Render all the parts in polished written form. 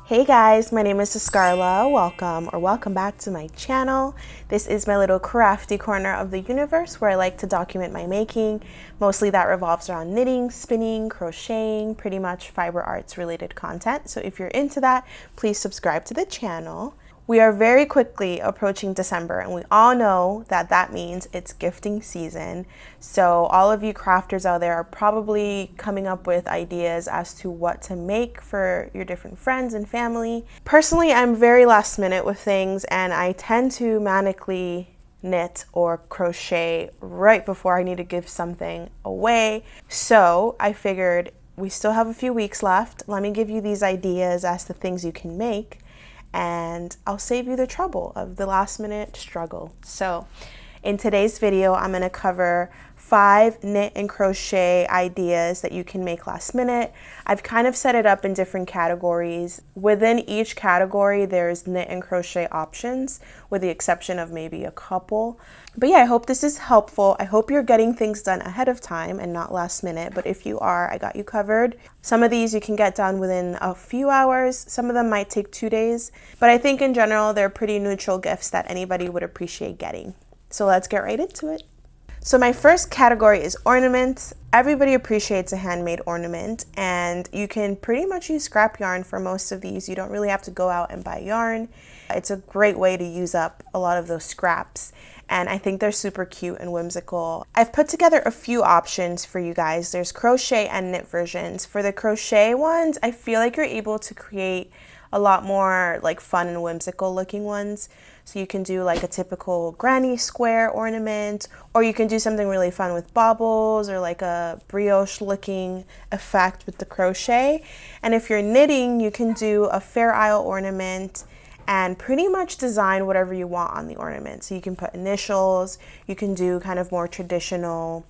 Hey guys, my name is Escarla. Welcome back to my channel. This is my little crafty corner of the universe where I like to document my making. Mostly that revolves around knitting, spinning, crocheting, pretty much fiber arts related content. So if you're into that, please subscribe to the channel. We are very quickly approaching December, and we all know that that means it's gifting season. So all of you crafters out there are probably coming up with ideas as to what to make for your different friends and family. Personally, I'm very last minute with things, and I tend to manically knit or crochet right before I need to give something away. So I figured we still have a few weeks left. Let me give you these ideas as to things you can make, and I'll save you the trouble of the last minute struggle. So in today's video, I'm going to cover 5 knit and crochet ideas that you can make last minute. I've kind of set it up in different categories. Within each category, there's knit and crochet options, with the exception of maybe a couple. But yeah, I hope this is helpful. I hope you're getting things done ahead of time and not last minute. But if you are, I got you covered. Some of these you can get done within a few hours. Some of them might take 2 days. But I think in general, they're pretty neutral gifts that anybody would appreciate getting. So let's get right into it. So my first category is ornaments. Everybody appreciates a handmade ornament, and you can pretty much use scrap yarn for most of these. You don't really have to go out and buy yarn. It's a great way to use up a lot of those scraps, and I think they're super cute and whimsical. I've put together a few options for you guys. There's crochet and knit versions. For the crochet ones, I feel like you're able to create a lot more like fun and whimsical looking ones. So you can do like a typical granny square ornament, or you can do something really fun with baubles or like a brioche looking effect with the crochet. And if you're knitting, you can do a Fair Isle ornament and pretty much design whatever you want on the ornament. So you can put initials, you can do kind of more traditional,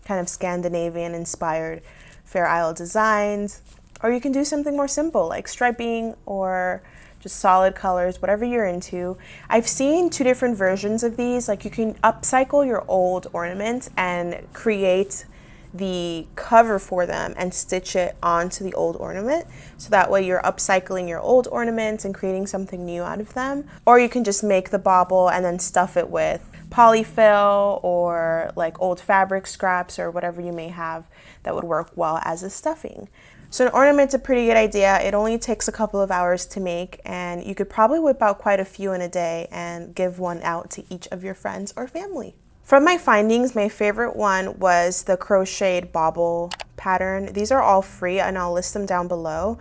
kind of Scandinavian inspired Fair Isle designs, or you can do something more simple like striping or just solid colors, whatever you're into. I've seen 2 different versions of these. Like you can upcycle your old ornaments and create the cover for them and stitch it onto the old ornament. So that way you're upcycling your old ornaments and creating something new out of them. Or you can just make the bauble and then stuff it with polyfill or like old fabric scraps or whatever you may have that would work well as a stuffing. So an ornament's a pretty good idea. It only takes a couple of hours to make, and you could probably whip out quite a few in a day and give one out to each of your friends or family. From my findings, my favorite one was the crocheted bauble pattern. These are all free and I'll list them down below,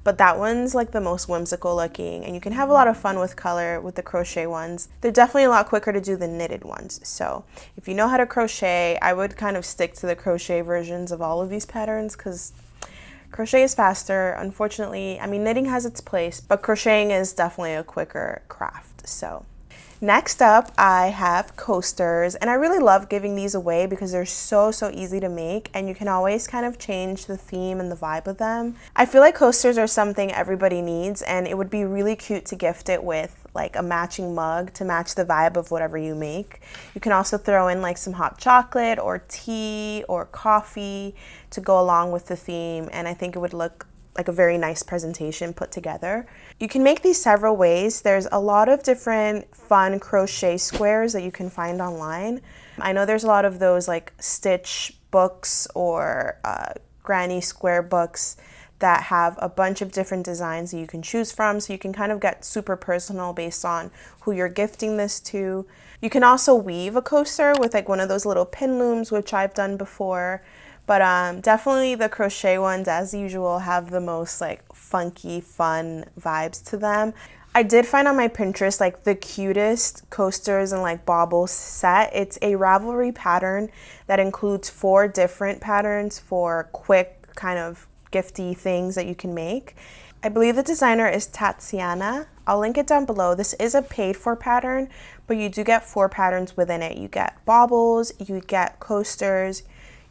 but that one's like the most whimsical looking, and you can have a lot of fun with color with the crochet ones. They're definitely a lot quicker to do than knitted ones. So if you know how to crochet, I would kind of stick to the crochet versions of all of these patterns because crochet is faster. Unfortunately, I mean, knitting has its place, but crocheting is definitely a quicker craft. So next up, I have coasters, and I really love giving these away because they're so easy to make, and you can always kind of change the theme and the vibe of them. I feel like coasters are something everybody needs, and it would be really cute to gift it with like a matching mug to match the vibe of whatever you make. You can also throw in like some hot chocolate or tea or coffee to go along with the theme, and I think it would look like a very nice presentation put together. You can make these several ways. There's a lot of different fun crochet squares that you can find online. I know there's a lot of those like stitch books or granny square books that have a bunch of different designs that you can choose from, so you can kind of get super personal based on who you're gifting this to. You can also weave a coaster with like one of those little pin looms, which I've done before. But definitely the crochet ones, as usual, have the most like funky, fun vibes to them. I did find on my Pinterest like the cutest coasters and like bauble set. It's a Ravelry pattern that includes 4 different patterns for quick kind of gifty things that you can make. I believe the designer is Tatiana. I'll link it down below. This is a paid for pattern, but you do get 4 patterns within it. You get baubles, you get coasters,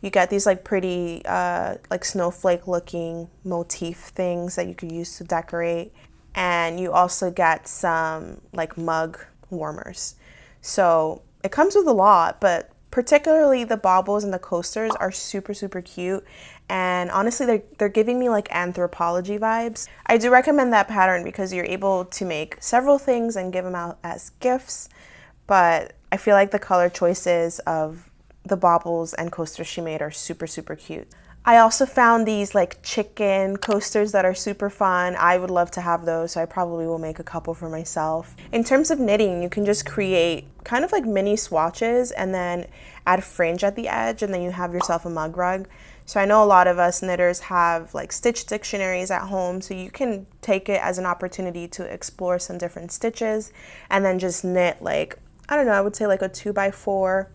you get these like pretty like snowflake looking motif things that you could use to decorate, and you also get some like mug warmers. So it comes with a lot, but particularly the baubles and the coasters are super cute, and honestly they're giving me like anthropology vibes. I do recommend that pattern because you're able to make several things and give them out as gifts, but I feel like the color choices of the baubles and coasters she made are super, super cute. I also found these like chicken coasters that are super fun. I would love to have those, so I probably will make a couple for myself. In terms of knitting, you can just create kind of like mini swatches and then add fringe at the edge, and then you have yourself a mug rug. So I know a lot of us knitters have like stitch dictionaries at home, so you can take it as an opportunity to explore some different stitches and then just knit like, I don't know, I would say like a 2x4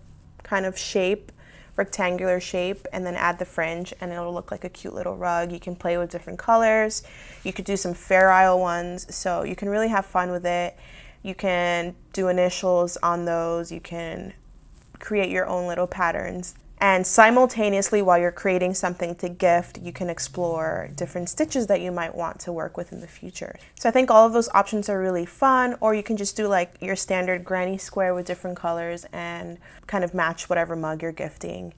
kind of shape, rectangular shape, and then add the fringe and it'll look like a cute little rug. You can play with different colors. You could do some Fair Isle ones, so you can really have fun with it. You can do initials on those. You can create your own little patterns. And simultaneously, while you're creating something to gift, you can explore different stitches that you might want to work with in the future. So I think all of those options are really fun, or you can just do like your standard granny square with different colors and kind of match whatever mug you're gifting,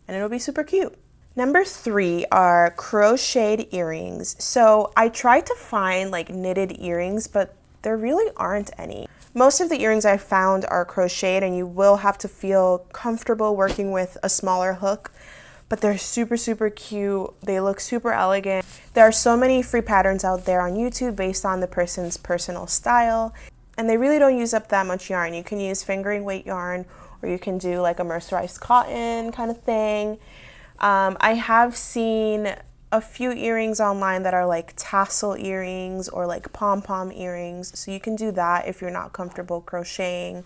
and it'll be super cute. Number 3 are crocheted earrings. So I tried to find like knitted earrings, but there really aren't any. Most of the earrings I found are crocheted, and you will have to feel comfortable working with a smaller hook, but they're super, super cute. They look super elegant. There are so many free patterns out there on YouTube based on the person's personal style, and they really don't use up that much yarn. You can use fingering weight yarn, or you can do like a mercerized cotton kind of thing. I have seen a few earrings online that are like tassel earrings or like pom-pom earrings, so you can do that if you're not comfortable crocheting.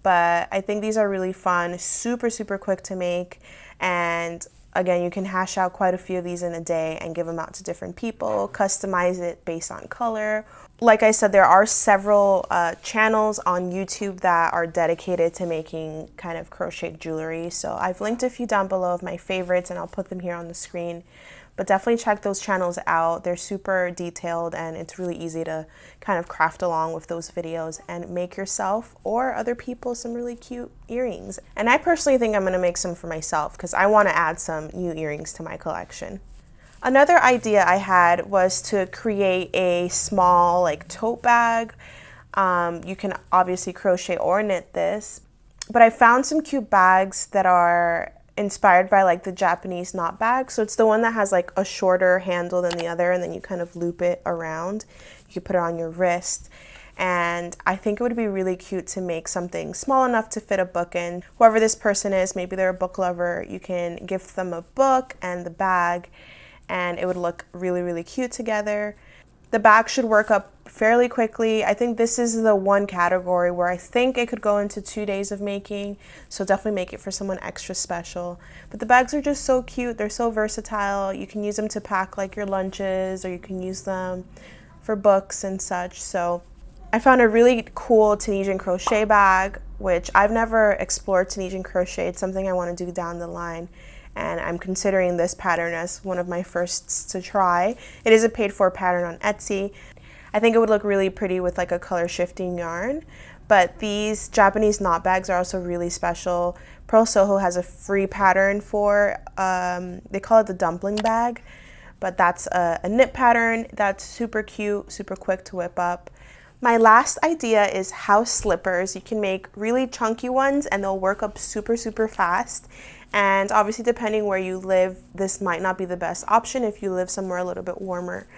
But I think these are really fun, super, super quick to make, and again, you can hash out quite a few of these in a day and give them out to different people, customize it based on color. Like I said, there are several channels on YouTube that are dedicated to making kind of crochet jewelry, so I've linked a few down below of my favorites and I'll put them here on the screen. But definitely check those channels out. They're super detailed, and it's really easy to kind of craft along with those videos and make yourself or other people some really cute earrings. And I personally think I'm going to make some for myself because I want to add some new earrings to my collection. Another idea I had was to create a small like tote bag. You can obviously crochet or knit this, but I found some cute bags that are inspired by like the Japanese knot bag. So it's the one that has like a shorter handle than the other, and then you kind of loop it around. You can put it on your wrist, and I think it would be really cute to make something small enough to fit a book in. Whoever this person is, maybe they're a book lover, you can gift them a book and the bag, and it would look really, really cute together. The bag should work up fairly quickly. I think this is the one category where I think it could go into 2 days of making, so definitely make it for someone extra special. But the bags are just so cute. They're so versatile. You can use them to pack like your lunches, or you can use them for books and such. So I found a really cool Tunisian crochet bag, which I've never explored Tunisian crochet. It's something I want to do down the line, and I'm considering this pattern as one of my firsts to try. It is a paid-for pattern on Etsy. I think it would look really pretty with like a color shifting yarn, but these Japanese knot bags are also really special. Pearl Soho has a free pattern for, they call it the dumpling bag, but that's a knit pattern that's super cute, super quick to whip up. My last idea is house slippers. You can make really chunky ones and they'll work up super, super fast. And obviously, depending where you live, this might not be the best option if you live somewhere a little bit warmer.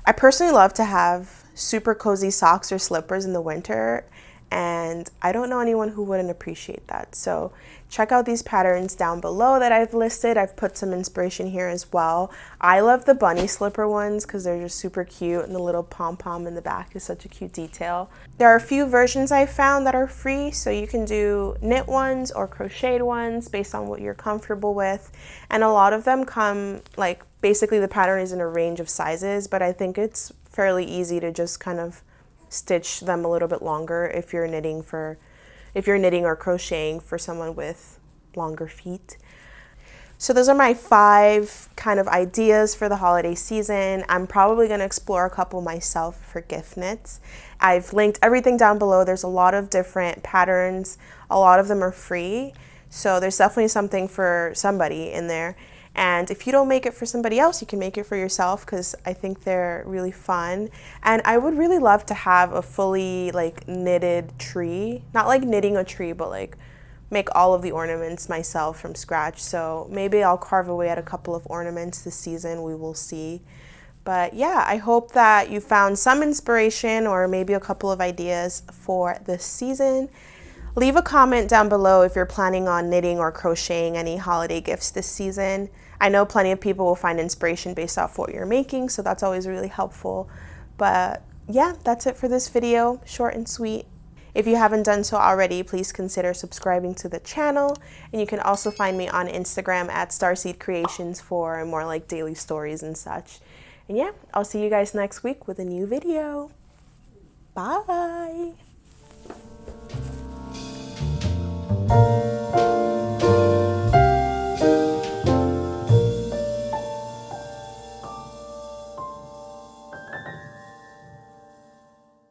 I personally love to have super cozy socks or slippers in the winter, and I don't know anyone who wouldn't appreciate that. So check out these patterns down below that I've listed. I've put some inspiration here as well. I love the bunny slipper ones because they're just super cute, and the little pom-pom in the back is such a cute detail. There are a few versions I've found that are free, so you can do knit ones or crocheted ones based on what you're comfortable with. And a lot of them come, like, basically the pattern is in a range of sizes, but I think it's fairly easy to just kind of stitch them a little bit longer if you're knitting or crocheting for someone with longer feet. So those are my 5 kind of ideas for the holiday season. I'm probably going to explore a couple myself for gift knits. I've linked everything down below. There's a lot of different patterns. A lot of them are free, so there's definitely something for somebody in there. And if you don't make it for somebody else, you can make it for yourself, because I think they're really fun. And I would really love to have a fully like knitted tree, not like knitting a tree, but like make all of the ornaments myself from scratch. So maybe I'll carve away at a couple of ornaments this season, we will see. But yeah, I hope that you found some inspiration or maybe a couple of ideas for this season. Leave a comment down below if you're planning on knitting or crocheting any holiday gifts this season. I know plenty of people will find inspiration based off what you're making, so that's always really helpful. But yeah, that's it for this video, short and sweet. If you haven't done so already, please consider subscribing to the channel. And you can also find me on Instagram at Starseed Creations for more like daily stories and such. And yeah, I'll see you guys next week with a new video. Bye!